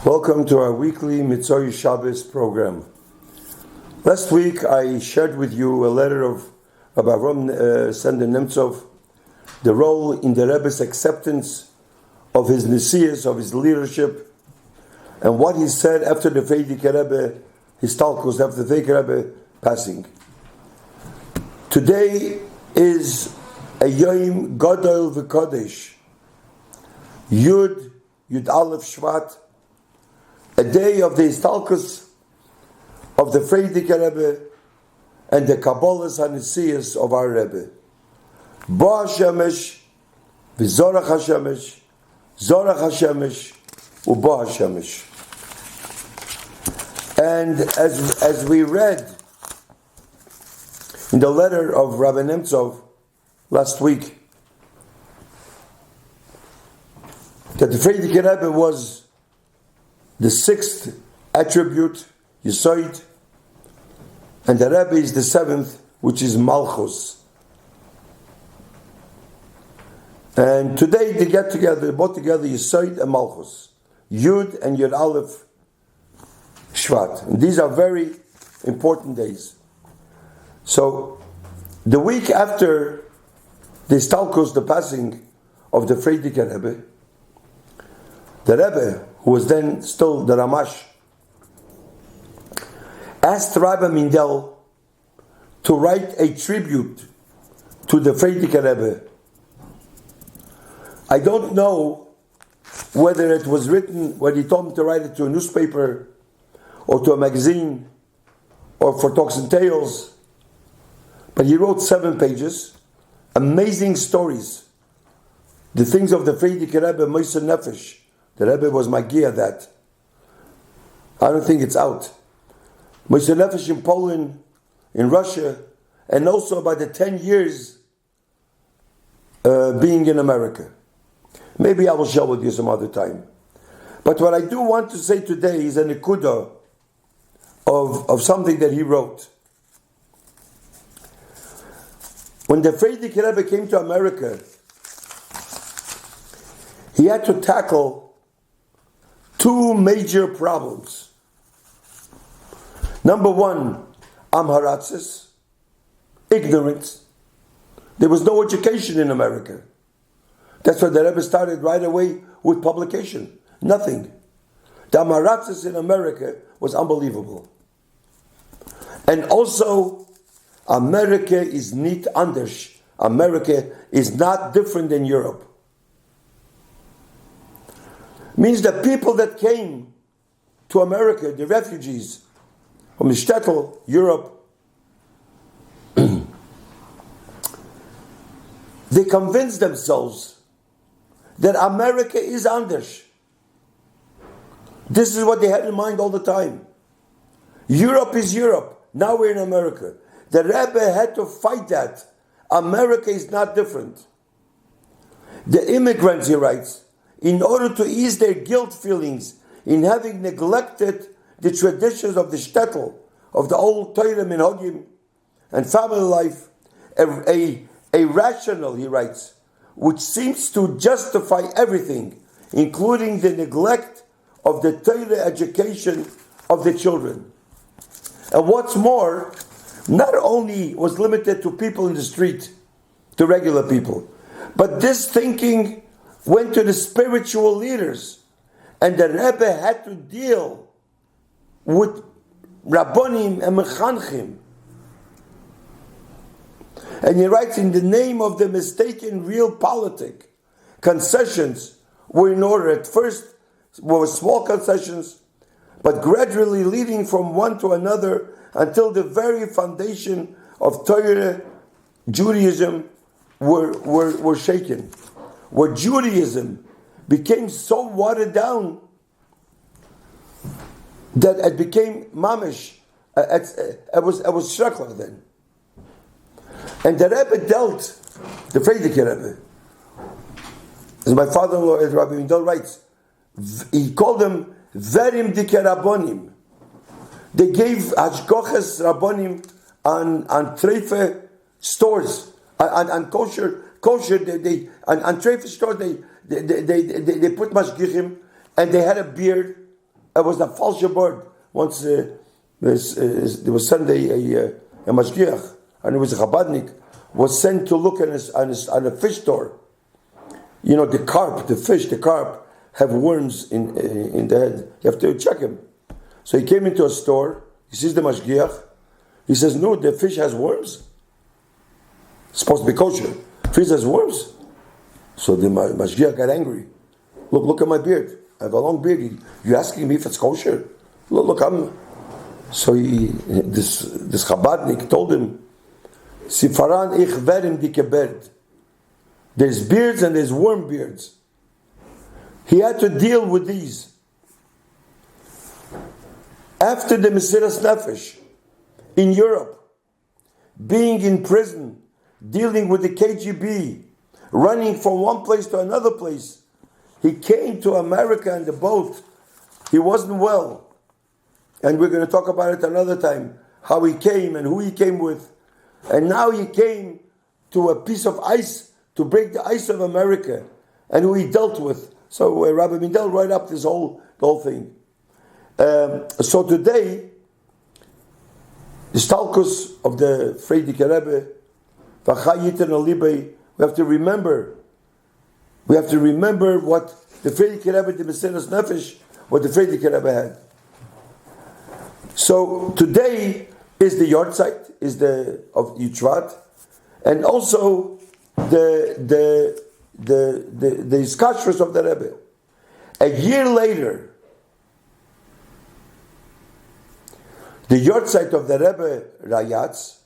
Welcome to our weekly Mitzvah Shabbos program. Last week I shared with you a letter of Rabbi Sender Nemtsov, the role in the Rebbe's acceptance of his Nesias, of his leadership, and what he said after the Frierdiker Rebbe, his talkus after the Frierdiker Rebbe passing. Today is a Yom Gadol v'Kodesh, Yud Aleph Shvat, a day of the Histalkus of the Frierdiker Rebbe and the Kabbalah's Hanesias of our Rebbe. Bo HaShemesh v'Zorach HaShemesh, Zorach HaShemesh u'Bo HaShemesh. And as we read in the letter of Rabbi Nemtsov last week, that the Frierdiker Rebbe was the sixth attribute, Yesod, and the Rebbe is the seventh, which is Malchus. And today they get together, both together, Yesod and Malchus, Yud and Yud Aleph Shvat. And these are very important days. So the week after the Histalkus, the passing of the Frierdiker Rebbe, the Rebbe, who was then still the Ramash, asked Rabbi Mindel to write a tribute to the Frierdiker Rebbe. I don't know whether it was written, when he told him to write it to a newspaper, or to a magazine, or for Talks and Tales, but he wrote 7 pages, amazing stories, the things of the Frierdiker Rebbe, Moser Nefesh. The Rebbe was Magia that. I don't think it's out. Moser Nefesh in Poland, in Russia, and also about the 10 years being in America. Maybe I will share with you some other time. But what I do want to say today is a nekuda of something that he wrote. When the Frierdiker Rebbe came to America, he had to tackle 2 major problems. Number 1, Amharatzis, ignorance. There was no education in America. That's why the Rebbe started right away with publication. Nothing. The Amharatzis in America was unbelievable. And also, America is nicht anders. America is not different than Europe. Means the people that came to America, the refugees from the shtetl, Europe, they convinced themselves that America is anders. This is what they had in mind all the time. Europe is Europe. Now we're in America. The Rebbe had to fight that. America is not different. The immigrants, he writes, in order to ease their guilt feelings in having neglected the traditions of the shtetl, of the old Torah minhagim and family life, a rationale, he writes, which seems to justify everything, including the neglect of the Torah education of the children. And what's more, not only was limited to people in the street, to regular people, but this thinking went to the spiritual leaders, and the Rebbe had to deal with Rabbonim and Mechanchim. And he writes, in the name of the mistaken realpolitik, concessions were in order. At first were small concessions, but gradually leading from one to another until the very foundation of Torah, Judaism, were shaken. Where Judaism became so watered down that it became mamish. It was shrekla then. And the Rebbe dealt, the Frierdiker Rebbe, as my father-in-law, as Rabbi Mindel writes, he called them Verim Dikerabonim. They gave Hashgoches Rabbonim on treife stores, on kosher, on treife stores, they put mashgichim, and they had a beard. It was a false bird. Once there was Sunday a mashgiach, and it was a Chabadnik, was sent to look on a fish store. You know, the carp have worms in the head. You have to check him. So he came into a store. He sees the mashgiach. He says, "No, the fish has worms. It's supposed to be kosher. Fish has worms." So the mashgiach got angry. Look at my beard. I have a long beard. You're asking me if it's kosher? Look, I'm. So this Chabadnik told him, "Sifaran ich verim dike beard." There's beards and there's worm beards. He had to deal with these. After the Mesiras Nefesh in Europe, being in prison, dealing with the KGB, running from one place to another place, he came to America in the boat. He wasn't well. And we're going to talk about it another time, how he came and who he came with. And now he came to a piece of ice to break the ice of America, and who he dealt with. So Rabbi Mindel wrote up the whole thing. So today, the stalkus of the Frierdiker Rebbe, we have to remember what the Frierdiker Rebbe, the Mesiras Nefesh, what the Frierdiker Rebbe had. So today is the yahrzeit, of Yitzhak, and also the Iskashrus of the Rebbe. A year later, the yahrzeit of the Rebbe Rayatz,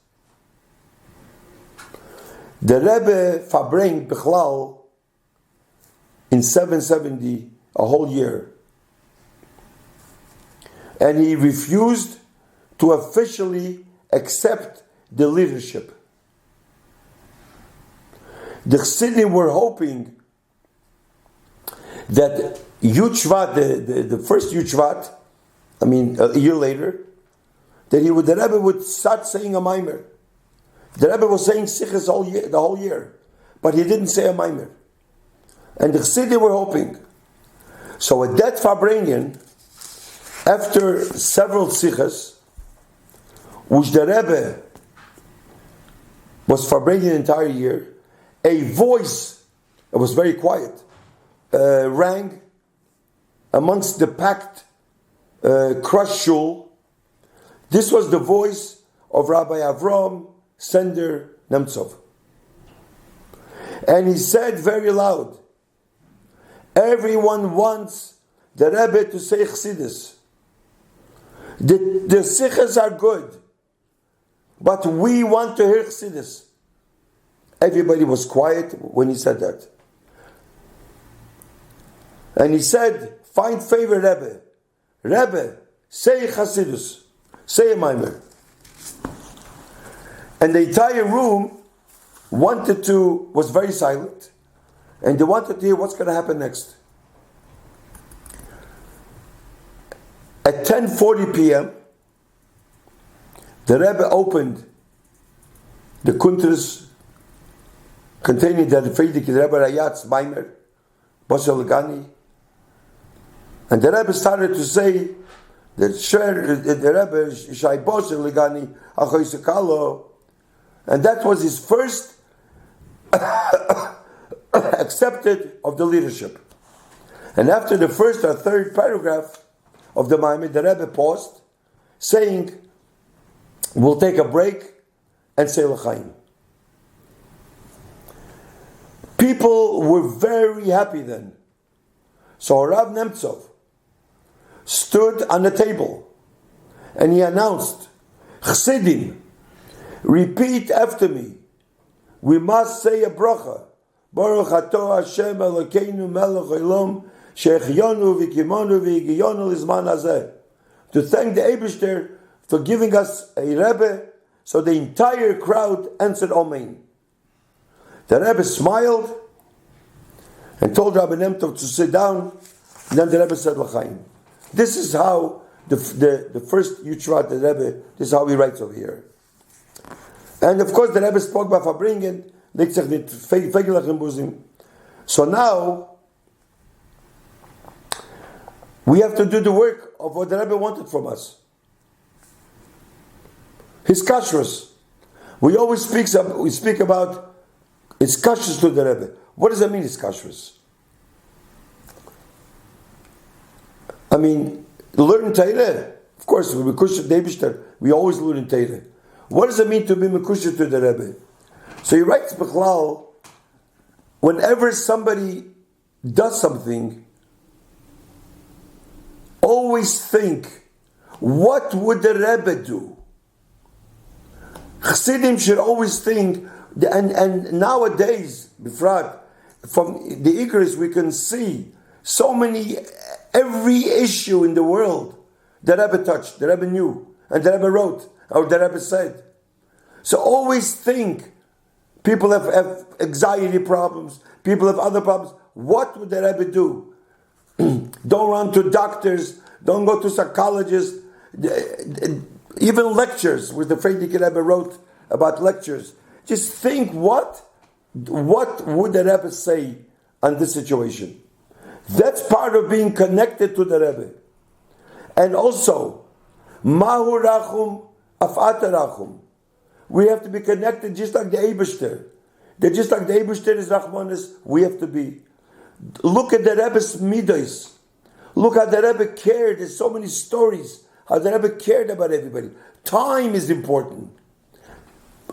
the Rebbe Fabrein Bechlal in 770, a whole year. And he refused to officially accept the leadership. The Chassidim were hoping that Yud the first Yud a year later, that the Rebbe would start saying a maimer. The Rebbe was saying sichos the whole year, but he didn't say a maimer. And the Chassidim were hoping. So at that Fabreinian, after several sichos, which the Rebbe was Fabreinian the entire year, a voice, it was very quiet, rang amongst the packed, crushed shul. This was the voice of Rabbi Avram Sender Nemtsov. And he said very loud, everyone wants the Rebbe to say Chassidus. The sichos are good, but we want to hear Chassidus. Everybody was quiet when he said that. And he said, find favor Rebbe. Rebbe, say Chassidus. Say a maimer. And the entire room was very silent. And they wanted to hear what's going to happen next. At 10:40 p.m., the Rebbe opened the kuntras containing the Frierdiker Rebbe Rayatz Maimer, Basel Gani, and the Rebbe started to say the Rebbe Shai Basel Gani Achoy, and that was his first accepted of the leadership. And after the first or third paragraph of the Maimer, the Rebbe paused, saying, we'll take a break and say L'chaim. People were very happy then. So Rav Nemtsov stood on the table and he announced, Chassidim, repeat after me. We must say a bracha. Baruch atah Hashem Elokeinu melech olam she'echyonu v'kimonu v'higiyonu lizman hazeh. To thank the Eibishter for giving us a Rebbe, so the entire crowd answered Amen. The Rebbe smiled and told Rabbi Nemtov to sit down, and then the Rebbe said L'chaim. This is how the first Yitzhak, the Rebbe, this is how he writes over here. And of course the Rebbe spoke by Fabringen, so now We have to do the work of what the Rebbe wanted from us. His kashrus. We always speak about it's kashrus to the Rebbe. What does that mean, it's kashrus? I mean, learn Torah. Of course, we always learn in Torah. What does it mean to be mekushah to the Rebbe? So he writes Bechlal, whenever somebody does something, always think, what would the Rebbe do? Chassidim should always think, and nowadays, Bifrat, from the Igris we can see so many, every issue in the world, the Rebbe touched, the Rebbe knew, and the Rebbe wrote, or the Rebbe said. So always think, people have anxiety problems, people have other problems, what would the Rebbe do? Don't run to doctors, don't go to psychologists, even lectures, with the Frierdiker Rebbe wrote about lectures. Just think, what would the Rebbe say on this situation? That's part of being connected to the Rebbe. And also, Mahu Rachum, Afata Rachum. We have to be connected just like the Eibishter. That just like the Eibishter is Rachmanis, we have to be. Look at the Rebbe's midos. Look how the Rebbe cared. There's so many stories how the Rebbe cared about everybody. Time is important.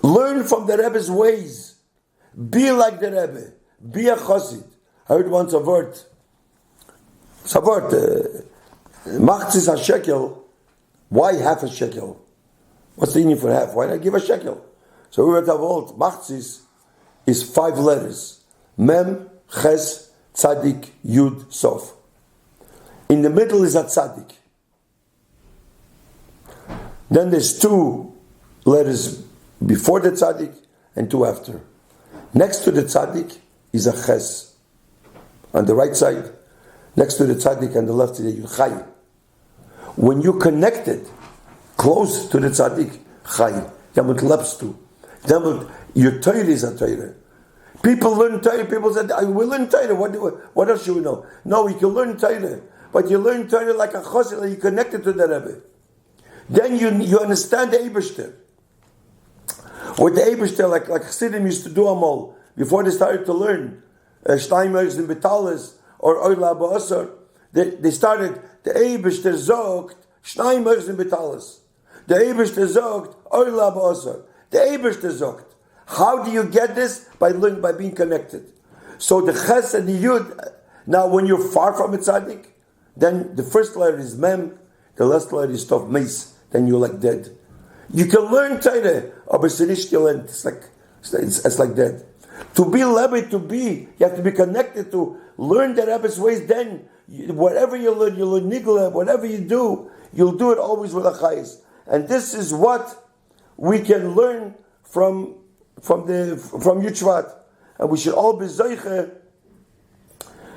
Learn from the Rebbe's ways. Be like the Rebbe. Be a chassid. I heard once a word. It's a word. Machzis a shekel. Why half a shekel? What's the meaning for half? Why not give a shekel? So we were told Machzis is 5 letters. Mem, Ches, Tzadik, Yud, Sof. In the middle is a Tzadik. Then there's 2 letters before the Tzadik and 2 after. Next to the Tzadik is a Ches. On the right side, next to the Tzadik and the left is a Yud, Chai. When you're connected, close to the Tzaddik, Chai, Yamut Lepstu. Your Torah is a Torah. People learn Torah, people said, I will learn Torah, what else should we know? No, you can learn Torah, but you learn Torah like a chosel, like you're connected to the Rebbe. Then you understand the Eibishter. What the Eibishter, like Chassidim used to do Amol, before they started to learn, Shteinmers and Betalis, or Oila Ba'asar, they started, the Eibishter zogt, Shteinmers and Betalis. The Eibishter zogt, Oila Ba'asar. The Eibishter zogt. How do you get this? By learning, by being connected. So the Ches and the Yud, now when you're far from a Tzaddik, then the first letter is Mem, the last letter is Tov Meis, then you're like dead. You can learn Torah, but it's like dead. To be Rebbe, you have to be connected to learn the Rebbe's ways, then whatever you learn Nigla, whatever you do, you'll do it always with a Chayes. And this is what we can learn from Yitzvat, and we should all be Zoiche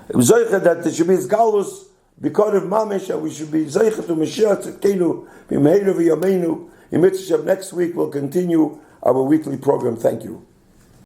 that there should be Galus because of Mamish, and we should be Zoiche to Mashiach Tzidkenu B'Meira V'Yameinu. In Mitzvah next week we'll continue our weekly program. Thank you.